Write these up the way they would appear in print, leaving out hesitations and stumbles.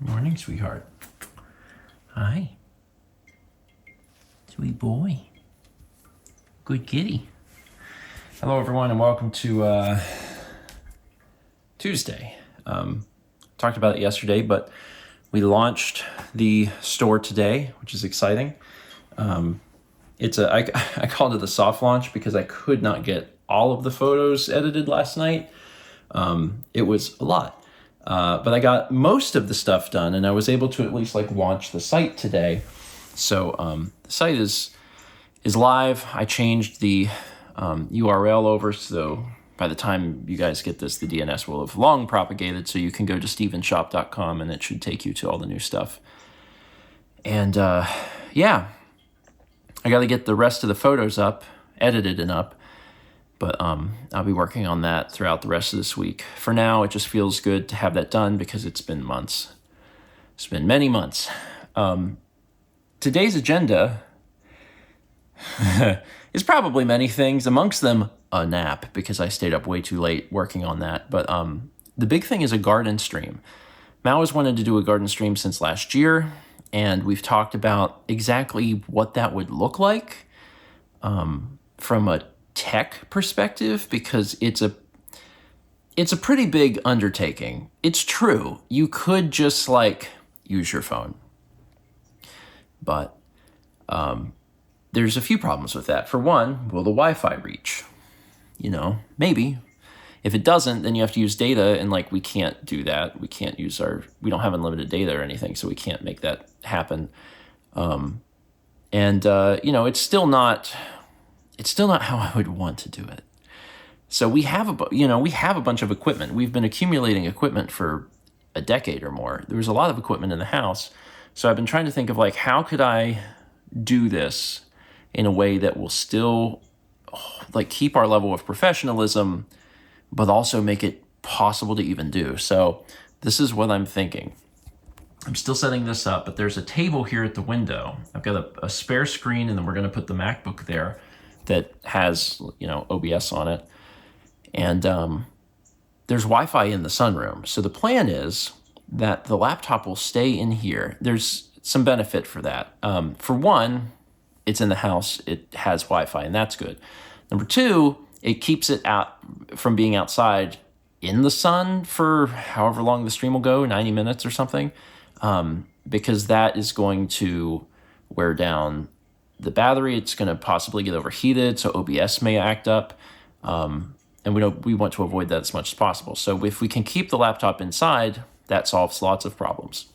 Morning, sweetheart. Hi. Sweet boy. Good kitty. Hello, everyone, and welcome to Tuesday. Talked about it yesterday, but we launched the store today, which is exciting. I called it a soft launch because I could not get all of the photos edited last night. It was a lot. But I got most of the stuff done, and I was able to at least launch the site today. So the site is live. I changed the URL over, so by the time you guys get this, the DNS will have long propagated, so you can go to stevenshop.com and it should take you to all the new stuff. And yeah, I got to get the rest of the photos up, edited and up. But I'll be working on that throughout the rest of this week. For now, it just feels good to have that done because it's been months. It's been many months. Today's agenda is probably many things, amongst them a nap because I stayed up way too late working on that. But the big thing is a garden stream. Mal has wanted to do a garden stream since last year, and we've talked about exactly what that would look like from a tech perspective, because it's a pretty big undertaking. It's true. You could just use your phone. But there's a few problems with that. For one, will the Wi-Fi reach? Maybe. If it doesn't, then you have to use data, and we can't do that. We don't have unlimited data or anything, so we can't make that happen. It's still not how I would want to do it. So we have a bunch of equipment. We've been accumulating equipment for a decade or more. There was a lot of equipment in the house. So I've been trying to think of how could I do this in a way that will still keep our level of professionalism, but also make it possible to even do. So this is what I'm thinking. I'm still setting this up, but there's a table here at the window. I've got a spare screen, and then we're going to put the MacBook there that has, OBS on it. And there's Wi-Fi in the sunroom. So the plan is that the laptop will stay in here. There's some benefit for that. For one, it's in the house. It has Wi-Fi, and that's good. Number two, it keeps it out from being outside in the sun for however long the stream will go, 90 minutes or something, because that is going to wear down the battery. It's going to possibly get overheated, so OBS may act up, and we want to avoid that as much as possible. So if we can keep the laptop inside, that solves lots of problems.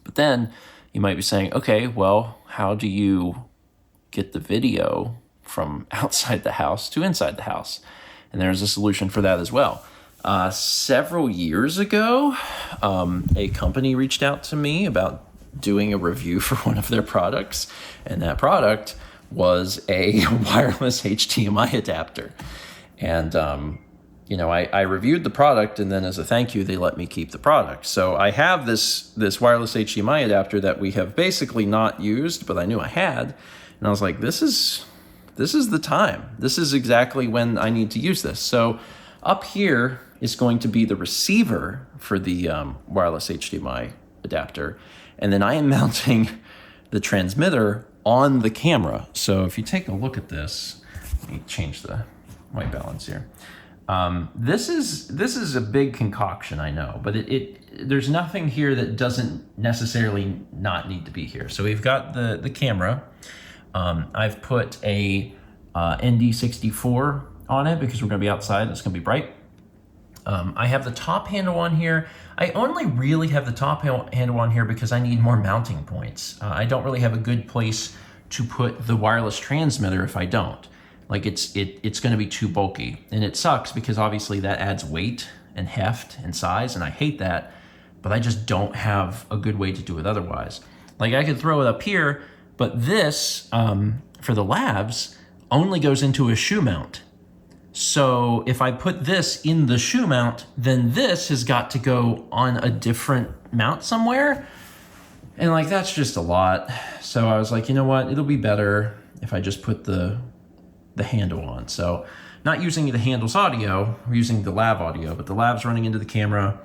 But then you might be saying, okay, well, how do you get the video from outside the house to inside the house? And there's a solution for that as well. Several years ago, a company reached out to me about doing a review for one of their products, and that product was a wireless HDMI adapter. And I reviewed the product, and then as a thank you, they let me keep the product. So I have this wireless HDMI adapter that we have basically not used, but I knew I had, and I was like, this is the time. This is exactly when I need to use this. So up here is going to be the receiver for the wireless HDMI adapter. And then I am mounting the transmitter on the camera. So if you take a look at this, let me change the white balance here. This is a big concoction, I know, but there's nothing here that doesn't necessarily not need to be here. So we've got the camera. I've put a ND64 on it because we're going to be outside. It's going to be bright. I have the top handle on here. I only really have the top handle on here because I need more mounting points. I don't really have a good place to put the wireless transmitter if I don't. It's going to be too bulky, and it sucks because obviously that adds weight and heft and size, and I hate that, but I just don't have a good way to do it otherwise. I could throw it up here, but this, for the labs, only goes into a shoe mount. So if I put this in the shoe mount, then this has got to go on a different mount somewhere. And that's just a lot. So I was like, you know what? It'll be better if I just put the handle on. So not using the handle's audio, we're using the lav audio, but the lav's running into the camera.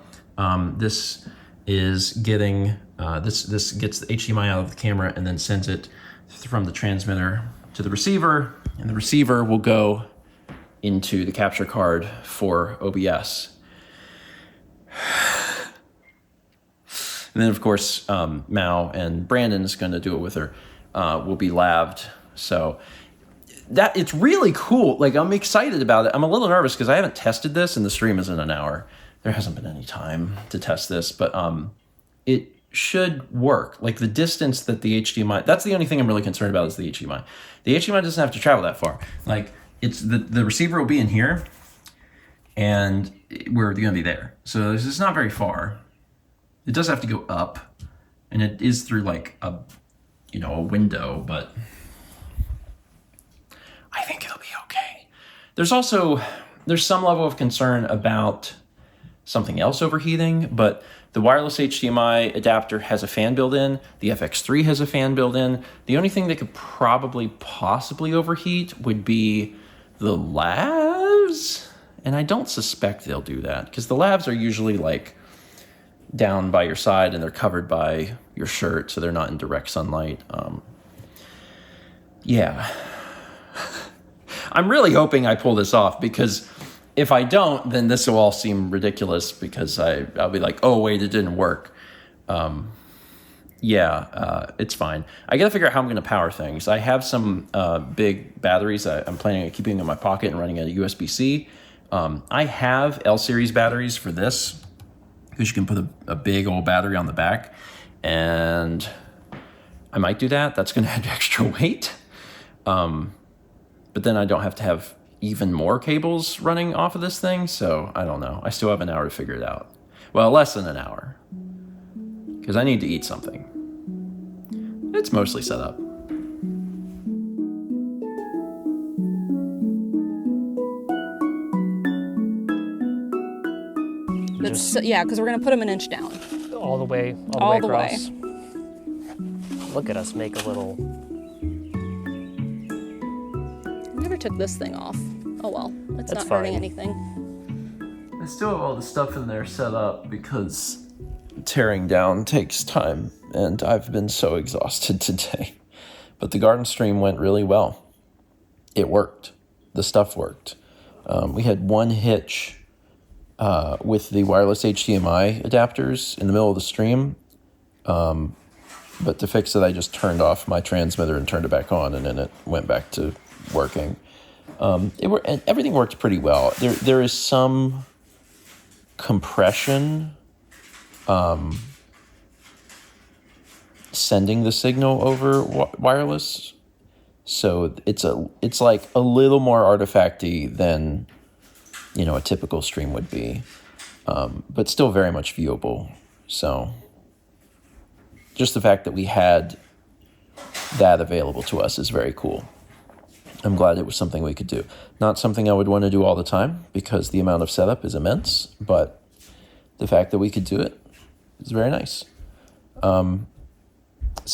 This is getting this gets the HDMI out of the camera and then sends it from the transmitter to the receiver, and the receiver will go into the capture card for OBS. And then, of course, Mao and Brandon's going to do it with her. Will be laved. So that it's really cool. Like, I'm excited about it. I'm a little nervous because I haven't tested this, and the stream isn't an hour. There hasn't been any time to test this, but it should work. Like, the distance that the HDMI, that's the only thing I'm really concerned about is the HDMI. The HDMI doesn't have to travel that far. Like, it's the receiver will be in here, and we're going to be there. So it's not very far. It does have to go up, and it is through like a window, but I think it'll be okay. There's some level of concern about something else overheating, but the wireless HDMI adapter has a fan built in. The FX3 has a fan built in. The only thing that could possibly overheat would be the lavs, and I don't suspect they'll do that because the lavs are usually like down by your side and they're covered by your shirt, so they're not in direct sunlight. Yeah. I'm really hoping I pull this off, because if I don't, then this will all seem ridiculous, because I'll be like, oh, wait, it didn't work. It's fine. I got to figure out how I'm going to power things. I have some big batteries I'm planning on keeping in my pocket and running at a USB-C. I have L-series batteries for this, because you can put a big old battery on the back, and I might do that. That's going to add extra weight. But then I don't have to have even more cables running off of this thing, so I don't know. I still have an hour to figure it out. Well, less than an hour, because I need to eat something. It's mostly set up. Because we're going to put them an inch down. All the way across. Look at us make a little... I never took this thing off. Oh well, it's not hurting anything. I still have all the stuff in there set up because tearing down takes time, and I've been so exhausted today. But the garden stream went really well. It worked. The stuff worked. We had one hitch with the wireless HDMI adapters in the middle of the stream. But to fix it, I just turned off my transmitter and turned it back on, and then it went back to working. And everything worked pretty well. There is some compression sending the signal over wireless, so it's like a little more artifacty than a typical stream would be, but still very much viewable. So just the fact that we had that available to us is very cool. I'm glad it was something we could do. Not something I would want to do all the time, because the amount of setup is immense, but the fact that we could do it is very nice. So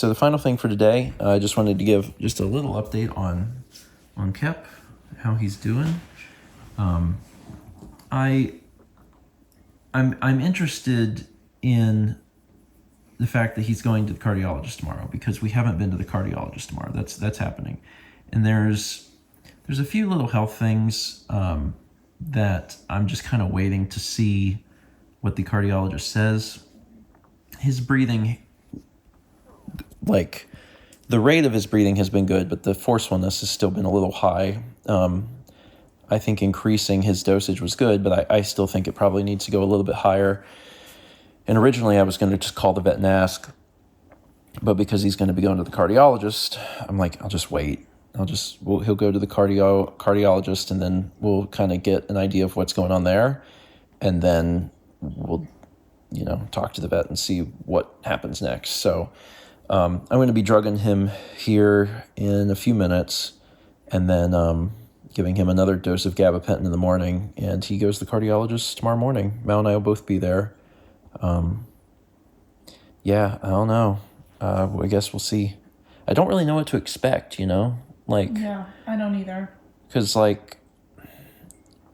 the final thing for today, I just wanted to give just a little update on Kep, how he's doing. I'm interested in the fact that he's going to the cardiologist tomorrow, because we haven't been to the cardiologist tomorrow. That's happening. And there's a few little health things that I'm just kind of waiting to see what the cardiologist says. His breathing, like the rate of his breathing has been good, but the forcefulness has still been a little high. I think increasing his dosage was good, but I still think it probably needs to go a little bit higher. And originally I was going to just call the vet and ask, but because he's going to be going to the cardiologist, I'm like, I'll just wait. He'll go to the cardiologist, and then we'll kind of get an idea of what's going on there. And then we'll, talk to the vet and see what happens next. So I'm going to be drugging him here in a few minutes, and then giving him another dose of gabapentin in the morning. And he goes to the cardiologist tomorrow morning. Mal and I will both be there. I don't know. I guess we'll see. I don't really know what to expect, Yeah, I don't either. Because,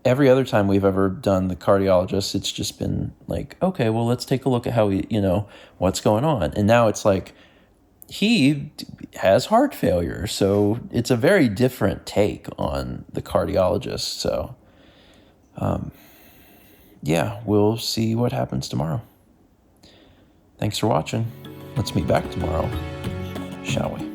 every other time we've ever done the cardiologist, it's just been like, okay, well, let's take a look at how what's going on. And now it's like, he has heart failure. So it's a very different take on the cardiologist. So, yeah, we'll see what happens tomorrow. Thanks for watching. Let's meet back tomorrow, shall we?